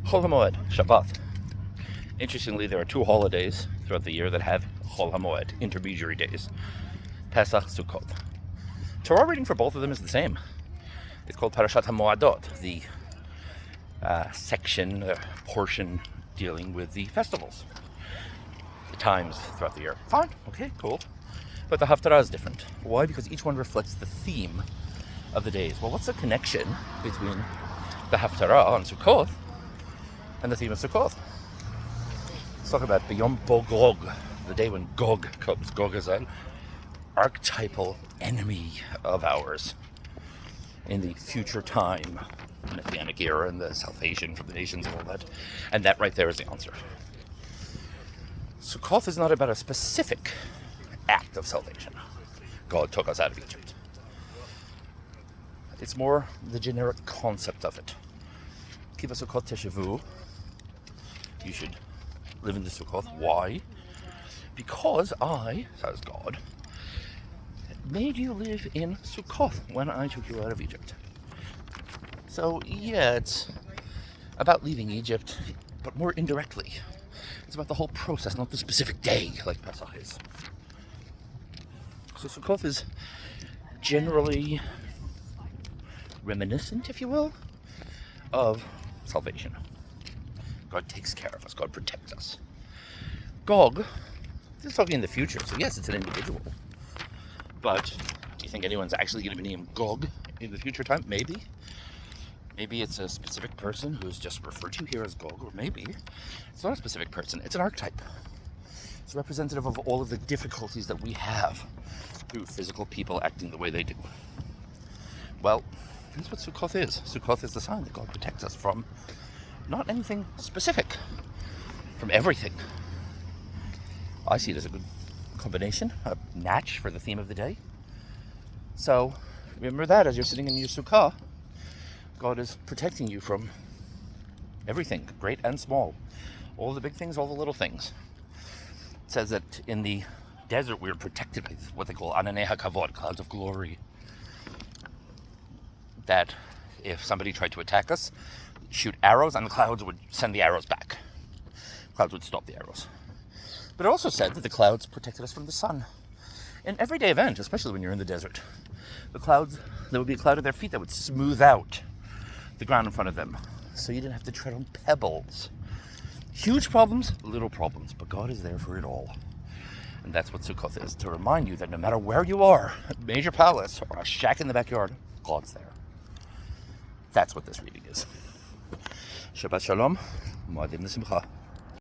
Chol haMoʻed, Shabbath. Interestingly, there are two holidays throughout the year that have Chol haMoʻed, intermediary days. Pesach, Sukkoth. Torah reading for both of them is the same. It's called Parashat haMoʻedot, the portion dealing with the festivals, the times throughout the year. Fine, okay, cool. But the Haftarah is different. Why? Because each one reflects the theme of the days. Well, what's the connection between the Haftarah on Sukkoth and the theme of Sukkoth? Let's talk about B'Yom Bo Gog, the day when Gog comes. Gog is an archetypal enemy of ours in the future time, messianic-era, and the salvation from the nations and all that. And that right there is the answer. Sukkoth is not about a specific act of salvation. God took us out of Egypt. It's more the generic concept of it. Kiva Sukkot Teshavu. You should live in the Sukkoth. Why? Because I, says God, made you live in Sukkoth when I took you out of Egypt. So yeah, it's about leaving Egypt, but more indirectly. It's about the whole process, not the specific day like Pesach is. So Sukkoth is generally reminiscent, if you will, of salvation. God takes care of us. God protects us. Gog, this is talking in the future, so yes, it's an individual. But do you think anyone's actually going to be named Gog in the future time? Maybe. Maybe it's a specific person who's just referred to here as Gog, or maybe it's not a specific person. It's an archetype. It's representative of all of the difficulties that we have through physical people acting the way they do. Well, that's what Sukkoth is. Sukkoth is the sign that God protects us from not anything specific, from everything. I see it as a good combination, a match for the theme of the day. So remember that as you're sitting in your sukkah, God is protecting you from everything, great and small. All the big things, all the little things. It says that in the desert we're protected by what they call ananei hakavod, clouds of glory. That if somebody tried to attack us, shoot arrows and the clouds would send the arrows back. Clouds would stop the arrows. But it also said that the clouds protected us from the sun. In everyday event, especially when you're in the desert, the clouds, there would be a cloud at their feet that would smooth out the ground in front of them, so you didn't have to tread on pebbles. Huge problems, little problems, but God is there for it all. And that's what Sukkoth is, to remind you that no matter where you are, a major palace or a shack in the backyard, God's there. That's what this reading is. Shabbat Shalom, Mo'adim L'Simcha.